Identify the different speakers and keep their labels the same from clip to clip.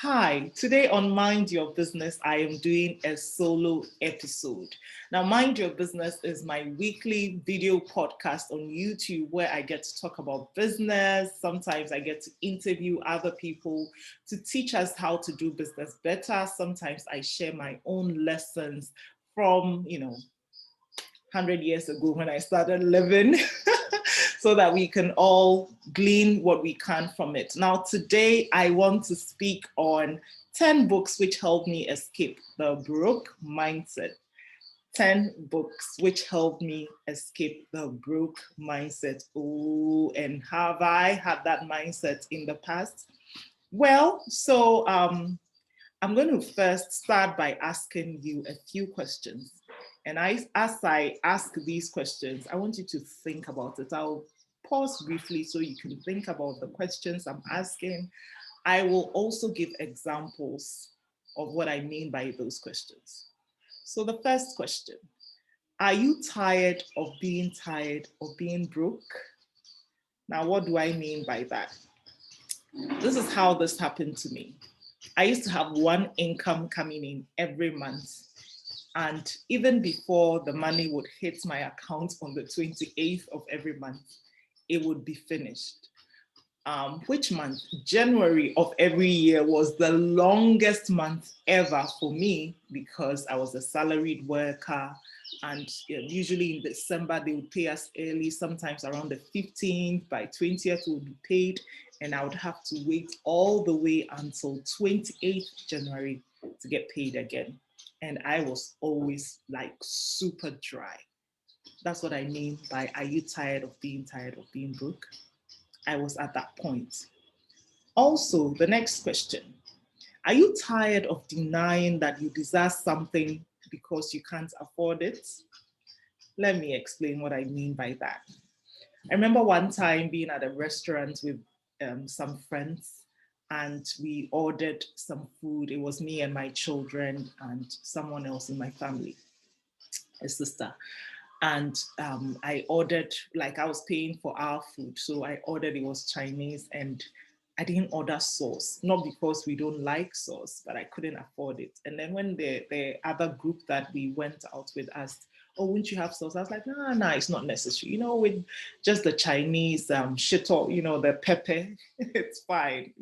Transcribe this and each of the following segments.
Speaker 1: Hi, today on Mind Your Business, I am doing a solo episode. Now, Mind Your Business is my weekly video podcast on YouTube where I get to talk about business. Sometimes I get to interview other people to teach us how to do business better. Sometimes I share my own lessons from, 100 years ago when I started living so that we can all glean what we can from it. Now, today I want to speak on 10 books which helped me escape the broke mindset. 10 books which helped me escape the broke mindset. Oh, and have I had that mindset in the past? I'm going to first start by asking you a few questions. And as I ask these questions, I want you to think about it. I'll pause briefly so you can think about the questions I'm asking. I will also give examples of what I mean by those questions. So, the first question: are you tired of being broke? Now, what do I mean by that? This is how this happened to me. I used to have one income coming in every month. And even before the money would hit my account on the 28th of every month, it would be finished. Which month? January of every year was the longest month ever for me because I was a salaried worker. And usually in December, they would pay us early, sometimes around the 15th, by 20th, we would be paid. And I would have to wait all the way until 28th January to get paid again. And I was always like super dry. That's what I mean by, are you tired of being broke? I was at that point. Also, the next question: are you tired of denying that you desire something because you can't afford it? Let me explain what I mean by that. I remember one time being at a restaurant with some friends and we ordered some food. It was me and my children and someone else in my family, a sister. And I ordered, like I was paying for our food. So I ordered, it was Chinese, and I didn't order sauce, not because we don't like sauce, but I couldn't afford it. And then when the other group that we went out with asked, oh, wouldn't you have sauce? I was like, no, it's not necessary. With just the Chinese shito, the pepper, it's fine,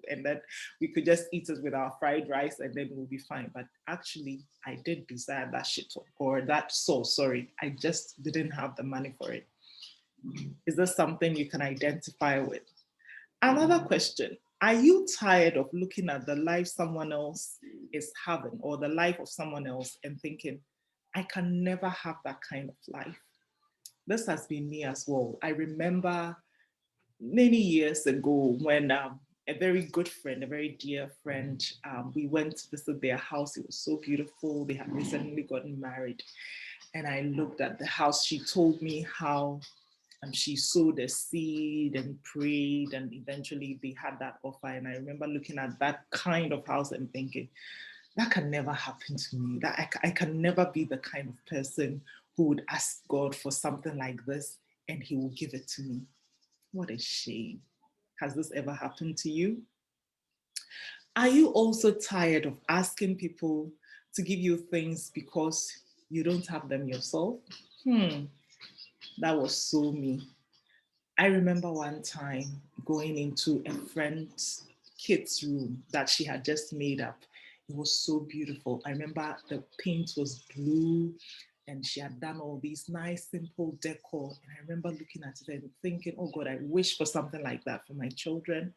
Speaker 1: and then we could just eat it with our fried rice and then we'll be fine. But actually, I did desire that shito or that sauce, sorry. I just didn't have the money for it. Is this something you can identify with? Another question: are you tired of looking at the life someone else is having or the life of someone else and thinking, I can never have that kind of life? This has been me as well. I remember many years ago when a very good friend, a very dear friend, we went to visit their house. It was so beautiful. They had recently gotten married. And I looked at the house. She told me how she sowed a seed and prayed, and eventually they had that offer. And I remember looking at that kind of house and thinking, that can never happen to me. That I can never be the kind of person who would ask God for something like this and he will give it to me. What a shame. Has this ever happened to you? Are you also tired of asking people to give you things because you don't have them yourself? That was so me. I remember one time going into a friend's kid's room that she had just made up. It was so beautiful. I remember the paint was blue and she had done all these nice, simple decor. And I remember looking at it and thinking, oh God, I wish for something like that for my children.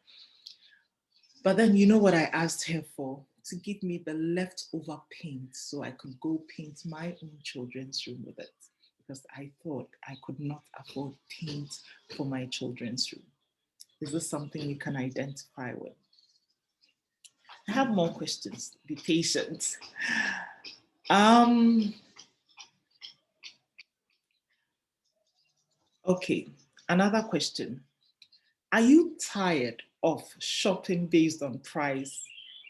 Speaker 1: But then you know what I asked her for? To give me the leftover paint so I could go paint my own children's room with it. Because I thought I could not afford paint for my children's room. Is this something you can identify with? I have more questions. Be patient. Um, okay, another question. Are you tired of shopping based on price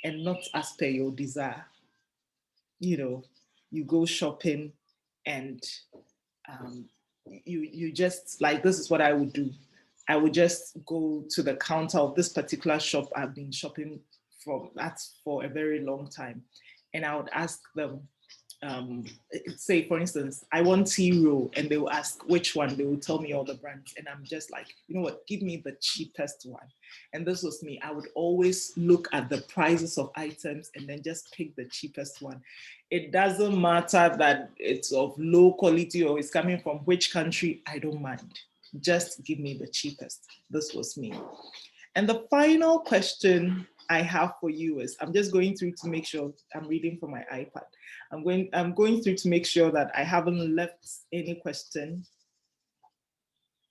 Speaker 1: and not as per your desire? You know, you go shopping and um, you just like, this is what I would do. I would just go to the counter of this particular shop I've been shopping for a very long time. And I would ask them, say for instance, I want tea roll, and they will ask which one. They will tell me all the brands, and I'm just like, you know what, give me the cheapest one. And this was me. I would always look at the prices of items and then just pick the cheapest one. It doesn't matter that it's of low quality or it's coming from which country, I don't mind. Just give me the cheapest. This was me. And the final question I have for you is, I'm just going through to make sure, I'm reading from my iPad. I'm going through to make sure that I haven't left any question.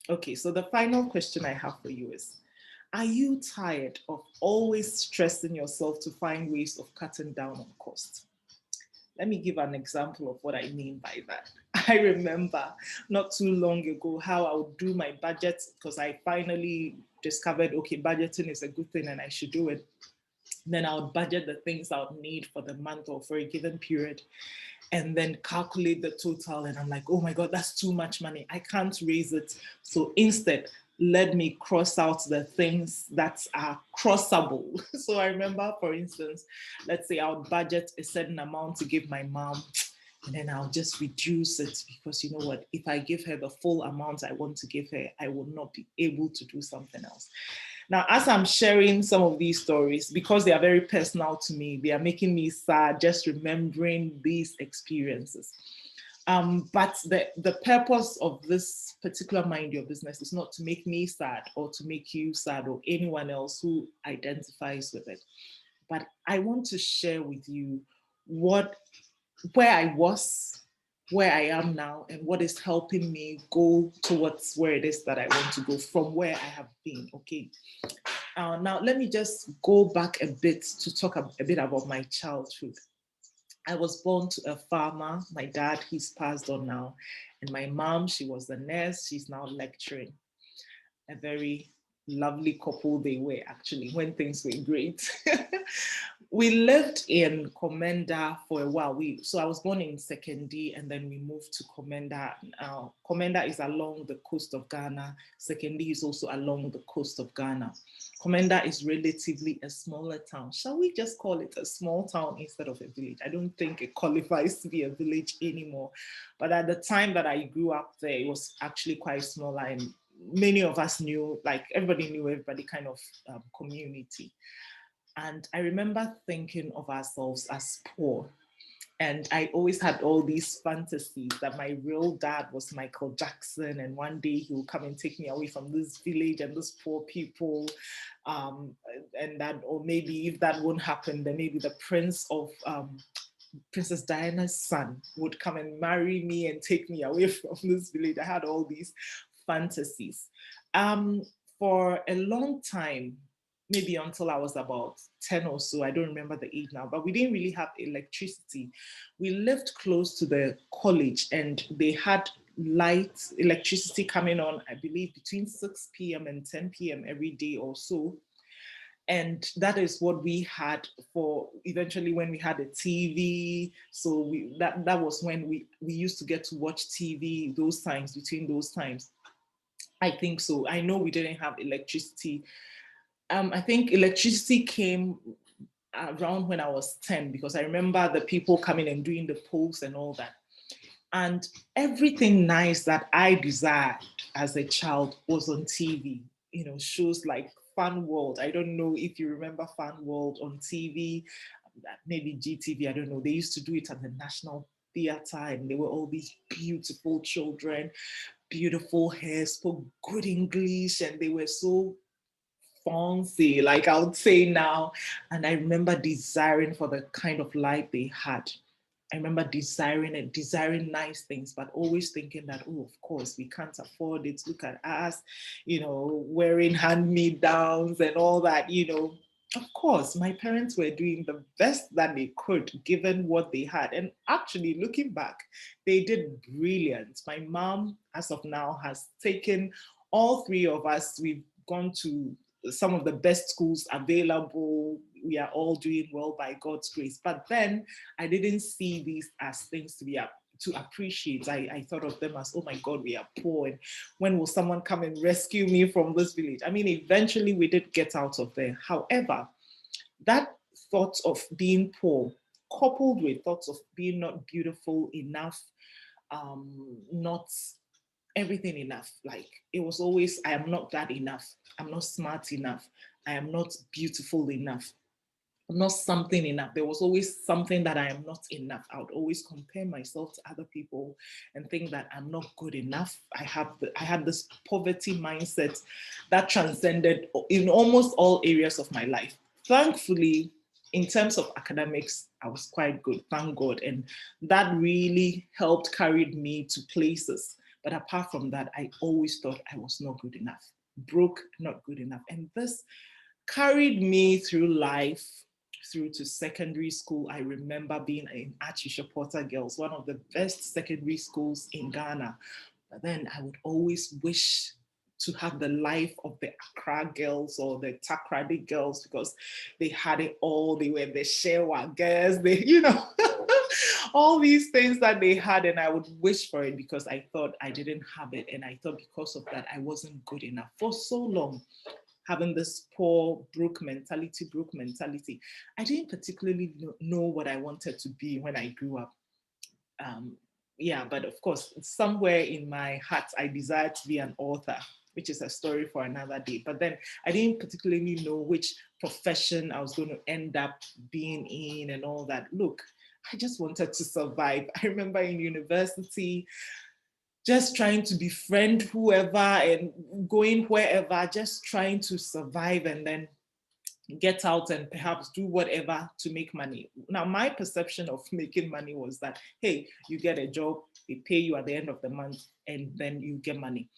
Speaker 1: Okay, so the final question I have for you is, are you tired of always stressing yourself to find ways of cutting down on costs? Let me give an example of what I mean by that. I remember not too long ago how I would do my budget, because I finally discovered, okay, budgeting is a good thing and I should do it. Then I would budget the things I would need for the month or for a given period, and then calculate the total. And I'm like, oh my God, that's too much money. I can't raise it. So instead, let me cross out the things that are crossable. So I remember, for instance, let's say I would budget a certain amount to give my mom, and then I'll just reduce it, because you know what, if I give her the full amount I want to give her, I will not be able to do something else. Now, as I'm sharing some of these stories, because they are very personal to me, they are making me sad just remembering these experiences. But the purpose of this particular Mind Your Business is not to make me sad or to make you sad or anyone else who identifies with it. But I want to share with you where I was, where I am now, and what is helping me go towards where it is that I want to go from where I have been. Okay. Now, let me just go back a bit to talk a bit about my childhood. I was born to a farmer. My dad, he's passed on now. And my mom, she was a nurse. She's now lecturing. A very lovely couple they were, actually, when things were great. We lived in Komenda for a while. So I was born in Sekondi, and then we moved to Komenda. Komenda is along the coast of Ghana. Sekondi is also along the coast of Ghana. Komenda is relatively a smaller town. Shall we just call it a small town instead of a village? I don't think it qualifies to be a village anymore. But at the time that I grew up there, it was actually quite smaller, and many of us knew, like everybody knew everybody, kind of community. And I remember thinking of ourselves as poor. And I always had all these fantasies that my real dad was Michael Jackson, and one day he will come and take me away from this village and these poor people. And that, or maybe if that won't happen, then maybe the Princess Diana's son would come and marry me and take me away from this village. I had all these fantasies. For a long time, maybe until I was about 10 or so, I don't remember the age now, but we didn't really have electricity. We lived close to the college, and they had electricity coming on, I believe, between 6 p.m. and 10 p.m. every day or so. And that is what we had for eventually when we had a TV. So that was when we used to get to watch TV those times, between those times. I think so. I know we didn't have electricity. I think electricity came around when I was 10, because I remember the people coming and doing the polls and all that. And everything nice that I desired as a child was on TV. You know, shows like Fun World. I don't know if you remember Fun World on TV, maybe GTV, I don't know. They used to do it at the National Theatre, and there were all these beautiful children, beautiful hair, spoke good English, and they were so fancy, like I would say now. And I remember desiring for the kind of life they had. I remember desiring it, desiring nice things, but always thinking that, oh, of course, we can't afford it. Look at us, you know, wearing hand-me-downs and all that, you know. Of course, my parents were doing the best that they could given what they had. And actually, looking back, they did brilliant. My mom, as of now, has taken all three of us. We've gone to some of the best schools available. We are all doing well by God's grace. But then I didn't see these as things to appreciate. I thought of them as, oh my God, we are poor. And when will someone come and rescue me from this village? I mean, eventually we did get out of there. However, that thoughts of being poor, coupled with thoughts of being not beautiful enough, not everything enough. Like it was always, I am not that enough. I'm not smart enough. I am not beautiful enough. I'm not something enough. There was always something that I am not enough. I would always compare myself to other people and think that I'm not good enough. I had this poverty mindset that transcended in almost all areas of my life. Thankfully, in terms of academics, I was quite good, thank God. And that really helped carry me to places. But apart from that, I always thought I was not good enough. Broke, not good enough. And this carried me through life, through to secondary school. I remember being in Archbishop Porter Girls, one of the best secondary schools in Ghana. But then I would always wish to have the life of the Accra girls or the Takrady girls, because they had it all. They were the Shewa girls, all these things that they had, and I would wish for it because I thought I didn't have it. And I thought because of that, I wasn't good enough for so long, having this poor, broke mentality. I didn't particularly know what I wanted to be when I grew up. Yeah, but of course, somewhere in my heart, I desired to be an author, which is a story for another day. But then I didn't particularly know which profession I was going to end up being in and all that. Look, I just wanted to survive. I remember in university, just trying to befriend whoever and going wherever, just trying to survive and then get out and perhaps do whatever to make money. Now, my perception of making money was that, hey, you get a job, they pay you at the end of the month, and then you get money.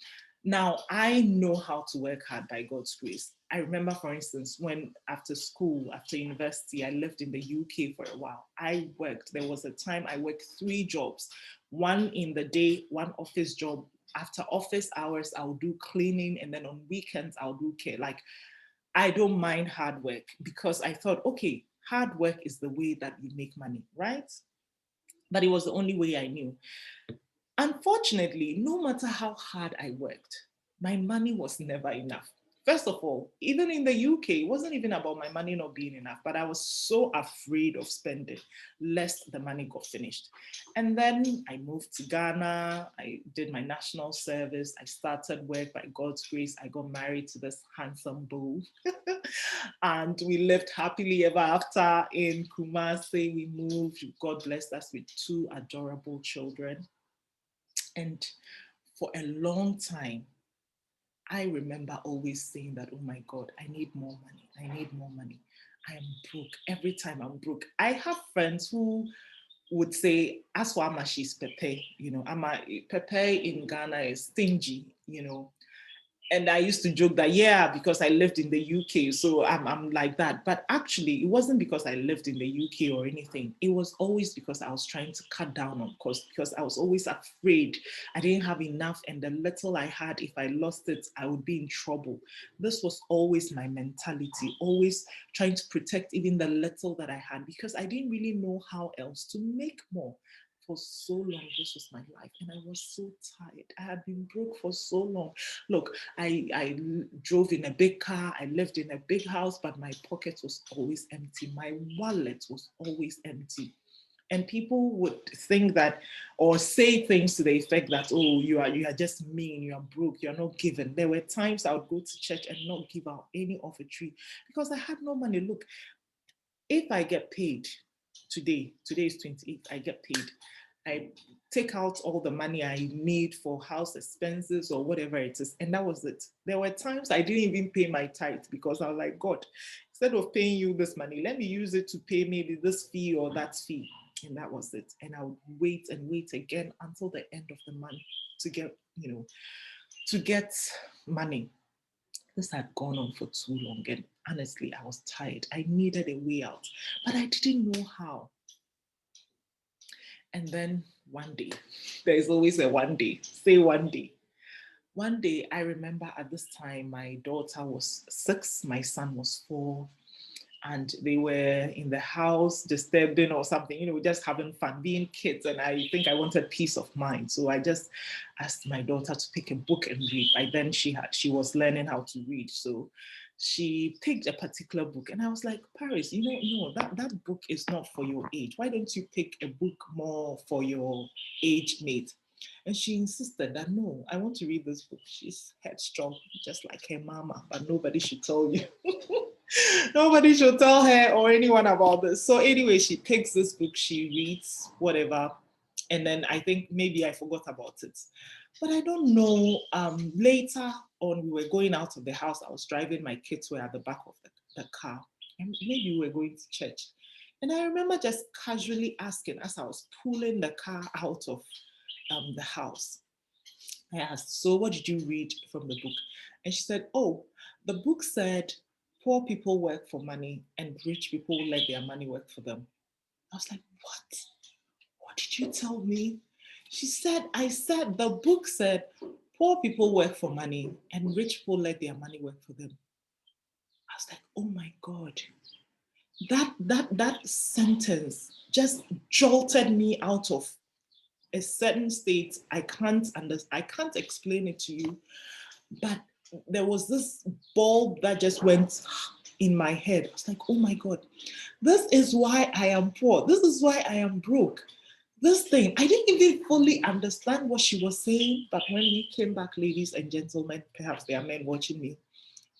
Speaker 1: Now, I know how to work hard by God's grace. I remember, for instance, when after school, after university, I lived in the UK for a while. I worked. There was a time I worked 3 jobs, one in the day, one office job. After office hours, I'll do cleaning, and then on weekends, I'll do care. Like, I don't mind hard work because I thought, okay, hard work is the way that you make money, right? But it was the only way I knew. Unfortunately, no matter how hard I worked, my money was never enough. First of all, even in the UK, it wasn't even about my money not being enough, but I was so afraid of spending lest the money got finished. And then I moved to Ghana. I did my national service. I started work by God's grace. I got married to this handsome bull. And we lived happily ever after in Kumasi. We moved. God blessed us with 2 adorable children. And for a long time, I remember always saying that, oh my God, I need more money. I need more money. I am broke. Every time I'm broke. I have friends who would say, as for Ama, she's Pepe. Ama, Pepe in Ghana is stingy. And I used to joke that, yeah, because I lived in the UK, so I'm like that. But actually, it wasn't because I lived in the UK or anything. It was always because I was trying to cut down on cost, because I was always afraid I didn't have enough. And the little I had, if I lost it, I would be in trouble. This was always my mentality, always trying to protect even the little that I had, because I didn't really know how else to make more. For so long, this was my life, and I was so tired. I had been broke for so long. Look, I drove in a big car, I lived in a big house, but my pocket was always empty. My wallet was always empty. And people would think that, or say things to the effect that, oh, you are just mean, you are broke, you're not giving. There were times I would go to church and not give out any offertory because I had no money. Look, if I get paid today is 28th, I get paid. I take out all the money I need for house expenses or whatever it is. And that was it. There were times I didn't even pay my tithe because I was like, God, instead of paying you this money, let me use it to pay maybe this fee or that fee. And that was it. And I would wait and wait again until the end of the month to get money. This had gone on for too long. And honestly, I was tired. I needed a way out, but I didn't know how. And then one day, there's always a one day, say one day. One day, I remember at this time, my daughter was 6, my son was 4, and they were in the house disturbing or something, just having fun, being kids. And I think I wanted peace of mind. So I just asked my daughter to pick a book and read. By then she was learning how to read. So she picked a particular book, and I was like, Paris, no, that book is not for your age. Why don't you pick a book more for your age mate? And she insisted that no, I want to read this book. She's headstrong, just like her mama, but nobody should tell you. Nobody should tell her or anyone about this. So anyway, she picks this book, she reads whatever, and then I think maybe I forgot about it. But I don't know. Later on, we were going out of the house. I was driving, my kids were at the back of the car, and maybe we were going to church. And I remember just casually asking as I was pulling the car out of the house. I asked, so what did you read from the book? And she said, oh, the book said poor people work for money and rich people let their money work for them. I was like, what? What did you tell me? She said, I said, the book said poor people work for money and rich people let their money work for them. I was like, oh my God. That sentence just jolted me out of a certain state. I can't explain it to you, but there was this bulb that just went in my head. I was like, oh my God, this is why I am poor. This is why I am broke. This thing, I didn't even fully understand what she was saying, but when we came back, ladies and gentlemen, perhaps there are men watching me,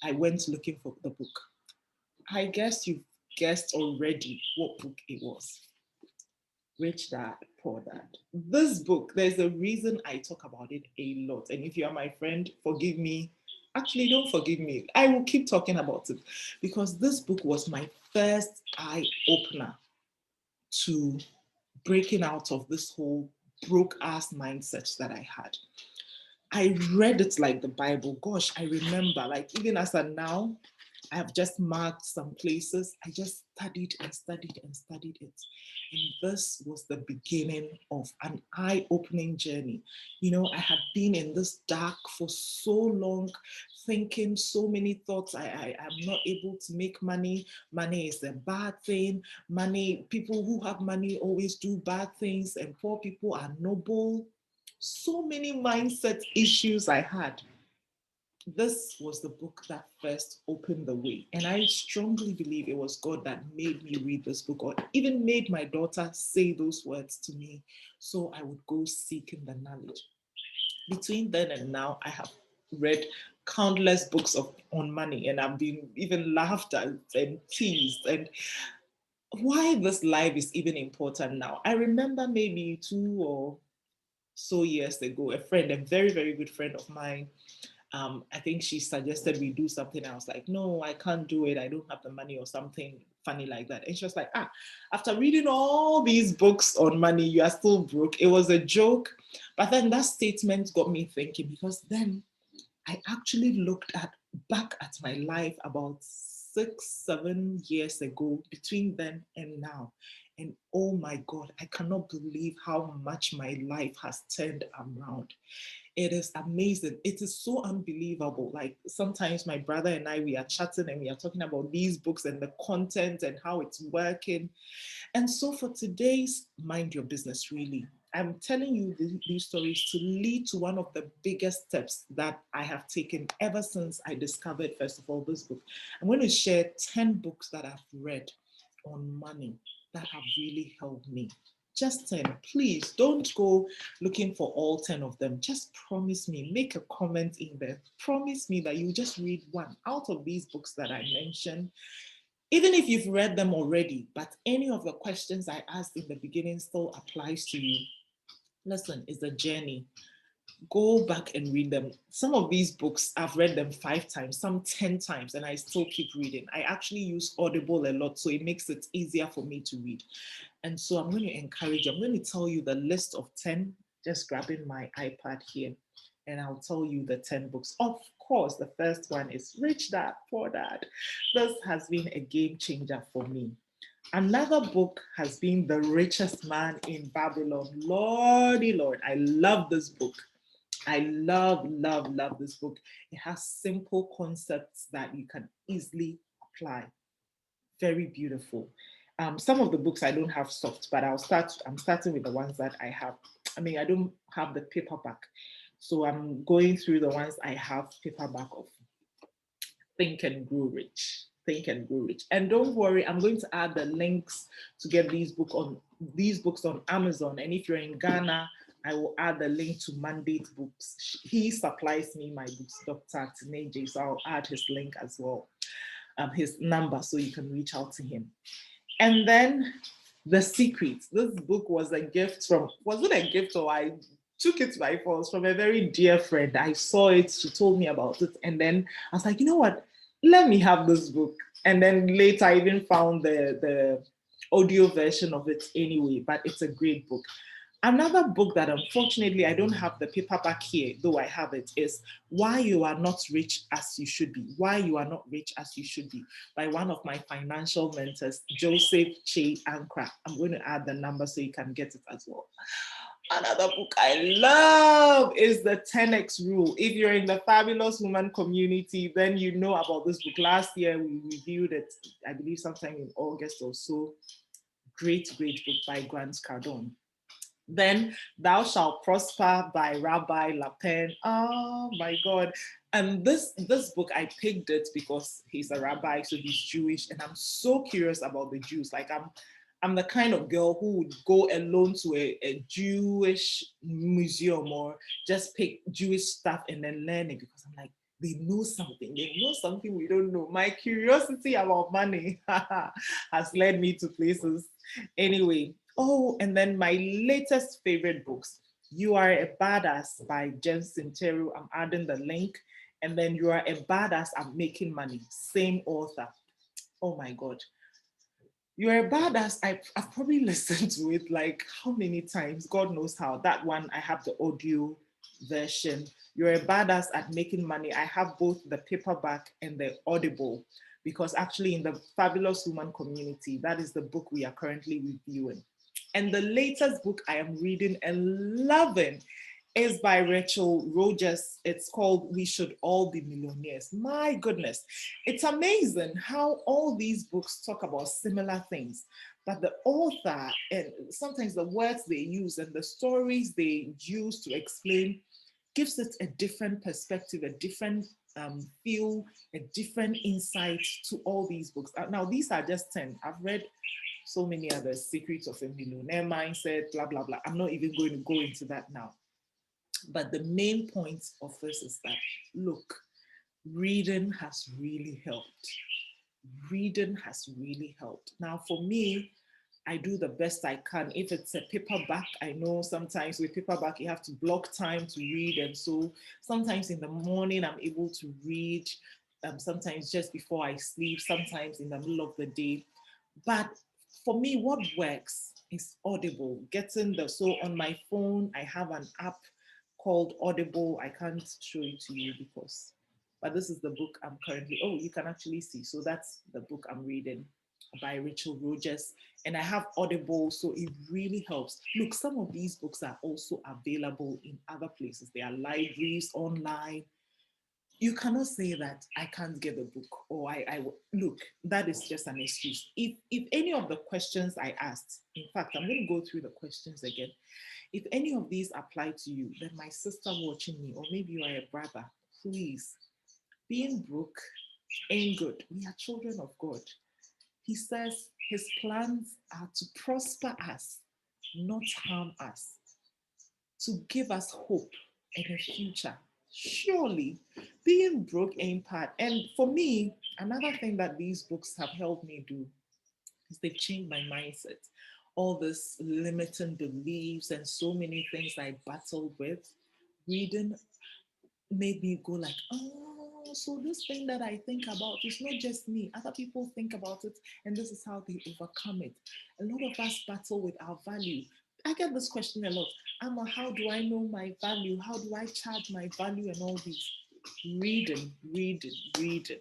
Speaker 1: I went looking for the book. I guess you've guessed already what book it was. Rich Dad, Poor Dad. This book, there's a reason I talk about it a lot. And if you are my friend, forgive me. Actually, don't forgive me. I will keep talking about it because this book was my first eye opener to breaking out of this whole broke ass mindset that I had. I read it like the Bible. Gosh, I remember, like, even as a now, I have just marked some places. I just studied and studied and studied it. And this was the beginning of an eye-opening journey. I had been in this dark for so long, thinking so many thoughts. I am not able to make money. Money is a bad thing. Money, people who have money always do bad things, and poor people are noble. So many mindset issues I had. This was the book that first opened the way. And I strongly believe it was God that made me read this book, or even made my daughter say those words to me so I would go seeking the knowledge. Between then and now, I have read countless books on money, and I've been even laughed at and teased. And why this life is even important now. I remember maybe 2 or so years ago, a friend, a very, very good friend of mine, I think she suggested we do something. I was like, no, I can't do it. I don't have the money or something funny like that. And she was like, after reading all these books on money, you are still broke. It was a joke. But then that statement got me thinking, because then I actually looked back at my life about 6, 7 years ago, between then and now. And oh my God, I cannot believe how much my life has turned around. It is amazing. It is so unbelievable. Like sometimes my brother and I, we are chatting and we are talking about these books and the content and how it's working. And so for today's Mind Your Business, really, I'm telling you these stories to lead to one of the biggest steps that I have taken ever since I discovered, first of all, this book. I'm going to share 10 books that I've read on money that have really helped me. Just 10. Please don't go looking for all 10 of them. Just promise me, make a comment in there. Promise me that you just read one out of these books that I mentioned. Even if you've read them already, but any of the questions I asked in the beginning still applies to you. Listen, it's a journey. Go back and read them. Some of these books, I've read them 5 times, some 10 times, and I still keep reading. I actually use Audible a lot, so it makes it easier for me to read. And so I'm going to encourage you. I'm going to tell you the list of 10, just grabbing my iPad here, and I'll tell you the 10 books. Of course, the first one is Rich Dad, Poor Dad. This has been a game changer for me. Another book has been The Richest Man in Babylon. Lordy Lord, I love this book. I love, love, love this book. It has simple concepts that you can easily apply. Very beautiful. Some of the books I don't have soft, but I'm starting with the ones that I have. I mean, I don't have the paperback. So I'm going through the ones I have paperback of. Think and Grow Rich. Think and Grow Rich. And don't worry, I'm going to add the links to get these books on Amazon. And if you're in Ghana, I will add the link to Mandate Books. He supplies me my books, Dr. Tineje, so I'll add his link as well, his number, so you can reach out to him. And then The Secret. This book was a gift from, was it a gift or I took it by force from a very dear friend. I saw it, she told me about it, and then I was like, you know what? Let me have this book. And then later I even found the audio version of it anyway, but it's a great book. Another book that unfortunately I don't have the paperback here, though I have it, is Why You Are Not Rich as You Should Be. Why You Are Not Rich as You Should Be, by one of my financial mentors, Joseph Che Ankra. I'm going to add the number so you can get it as well. Another book I love is the 10X Rule. If you're in the Fabulous Woman community, then you know about this book. Last year we reviewed it, I believe sometime in August or so. Great, great book by Grant Cardone. Then Thou Shalt Prosper by Rabbi Lapin. Oh my God. And this book, I picked it because he's a rabbi, so he's Jewish, and I'm so curious about the Jews. Like I'm the kind of girl who would go alone to a Jewish museum or just pick Jewish stuff and then learn it, because I'm like, they know something. They know something we don't know. My curiosity about money has led me to places. Anyway, oh, and then my latest favorite books, You Are a Badass by Jen Sincero. I'm adding the link. And then You Are a Badass at Making Money, same author. Oh my God. You're a Badass. I've probably listened to it like how many times? God knows how. That one, I have the audio version. You're a Badass at Making Money. I have both the paperback and the Audible, because actually in the Fabulous Woman community, that is the book we are currently reviewing. And the latest book I am reading and loving is by Rachel Rogers. It's called We Should All Be Millionaires. My goodness, it's amazing how all these books talk about similar things, but the author and sometimes the words they use and the stories they use to explain gives it a different perspective, a different feel, a different insight to all these books. Now, these are just 10. I've read so many others, Secrets of a Millionaire Mindset, blah, blah, blah. I'm not even going to go into that now. But the main point of this is that, look, reading has really helped. Reading has really helped. Now, for me, I do the best I can. If it's a paperback, I know sometimes with paperback, you have to block time to read. And so sometimes in the morning, I'm able to read, sometimes just before I sleep, sometimes in the middle of the day. But for me, what works is Audible. So on my phone, I have an app called Audible. I can't show it to you but this is the book I'm currently, oh, you can actually see. So that's the book I'm reading by Rachel Rogers. And I have Audible, so it really helps. Look, some of these books are also available in other places. They are libraries, online. You cannot say that I can't get the book or I look, that is just an excuse. If any of the questions I asked, in fact, I'm going to go through the questions again. If any of these apply to you, then my sister watching me, or maybe you are a brother, please, being broke ain't good. We are children of God. He says his plans are to prosper us, not harm us, to give us hope and a future. Surely being broke ain't part. And for me, another thing that these books have helped me do is they've changed my mindset. All this limiting beliefs and so many things I battled with, reading made me go like, oh, so this thing that I think about is not just me. Other people think about it, and this is how they overcome it. A lot of us battle with our value. I get this question a lot. Amma, how do I know my value? How do I charge my value and all these? Reading, reading, reading.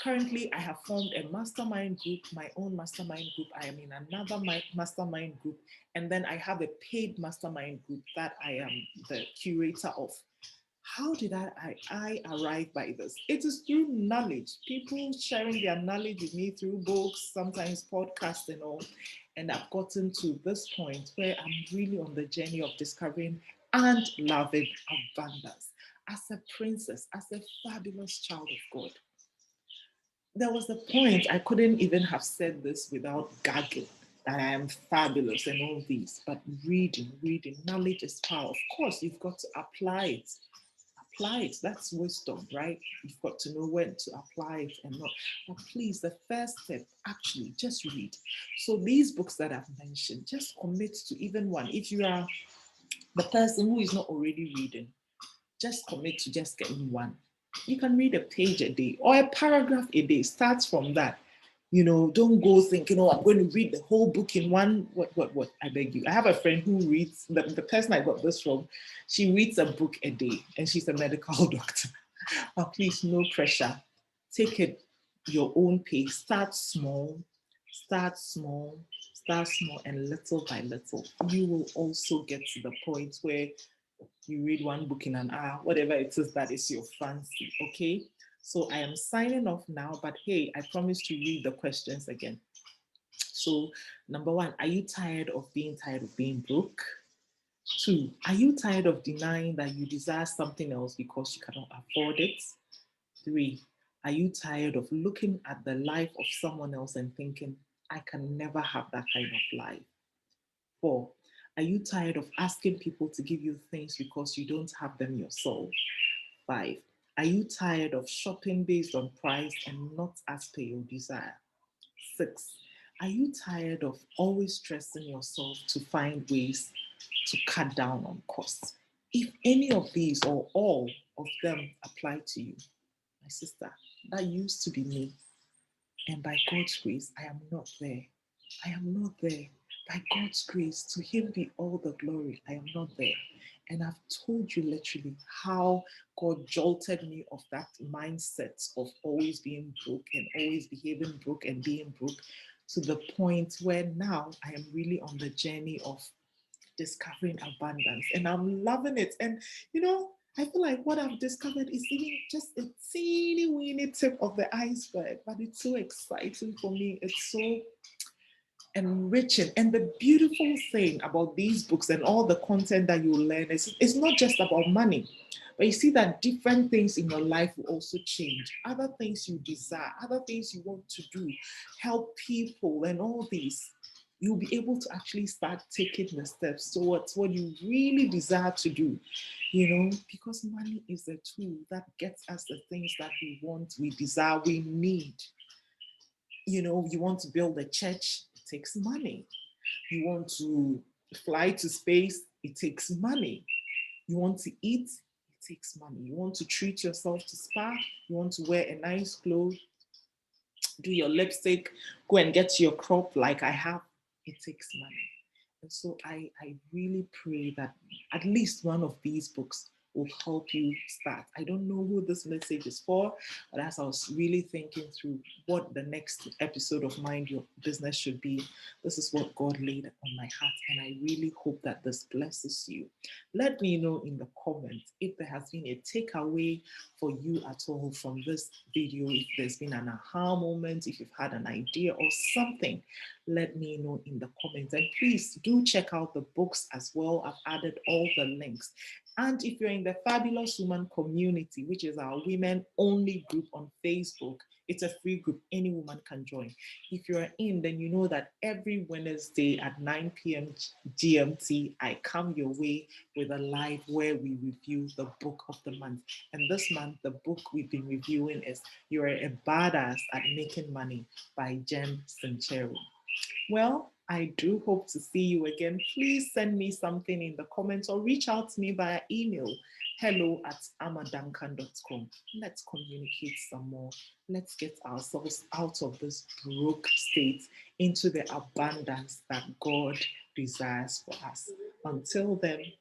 Speaker 1: Currently, I have formed a mastermind group, my own mastermind group. I am in another mastermind group. And then I have a paid mastermind group that I am the curator of. How did I arrive by this? It is through knowledge, people sharing their knowledge with me through books, sometimes podcasts and all. And I've gotten to this point where I'm really on the journey of discovering and loving abundance as a princess, as a fabulous child of God. there was a point I couldn't even have said this without gagging that I am fabulous and all these. But reading, knowledge is power. Of course, you've got to apply it. Apply it. That's wisdom, right? You've got to know when to apply it and not. But please, the first step, actually, just read. So these books that I've mentioned, just commit to even one. If you are the person who is not already reading, just commit to just getting one. You can read a page a day or a paragraph a day. Start from that. You know, don't go thinking, oh, I'm going to read the whole book in one. What? I beg you. I have a friend who reads, the person I got this from, she reads a book a day and she's a medical doctor. But please, no pressure. Take it your own pace. Start small, start small, and little by little, you will also get to the point where you read one book in an hour, whatever it is that is your fancy. Okay. So I am signing off now, but hey, I promise to read the questions again. So, number one, are you tired of being broke? Two, are you tired of denying that you desire something else because you cannot afford it? Three, are you tired of looking at the life of someone else and thinking, I can never have that kind of life? Four, are you tired of asking people to give you things because you don't have them yourself? Five, are you tired of shopping based on price and not as per your desire? Six, are you tired of always stressing yourself to find ways to cut down on costs? If any of these or all of them apply to you, my sister, that used to be me. And by God's grace, I am not there. I am not there. By God's grace, to Him be all the glory. I am not there. And I've told you literally how God jolted me off that mindset of always being broke and always behaving broke and being broke to the point where now I am really on the journey of discovering abundance and I'm loving it. And you know, I feel like what I've discovered is even just a teeny weeny tip of the iceberg, but it's so exciting for me. It's so enriching. And the beautiful thing about these books and all the content that you learn is it's not just about money, but you see that different things in your life will also change. Other things you desire, other things you want to do, help people, and all these. You'll be able to actually start taking the steps towards what you really desire to do, you know, because money is a tool that gets us the things that we want, we desire, we need. You know, you want to build a church, it takes money. You want to fly to space, it takes money. You want to eat, it takes money. You want to treat yourself to spa, you want to wear a nice clothes, do your lipstick, go and get your crop like I have, it takes money. And so I really pray that at least one of these books will help you start. I don't know who this message is for, but as I was really thinking through what the next episode of Mind Your Business should be, this is what God laid on my heart. And I really hope that this blesses you. Let me know in the comments if there has been a takeaway for you at all from this video, if there's been an aha moment, if you've had an idea or something, let me know in the comments. And please do check out the books as well. I've added all the links. And if you're in the Fabulous Woman community, which is our women only group on Facebook, it's a free group. Any woman can join. If you're in, then you know that every Wednesday at 9 p.m. GMT, I come your way with a live where we review the book of the month. And this month, the book we've been reviewing is You're a Badass at Making Money by Jen Sincero. Well, I do hope to see you again. Please send me something in the comments or reach out to me via email, hello@amaduncan.com. Let's communicate some more. Let's get ourselves out of this broke state into the abundance that God desires for us. Until then,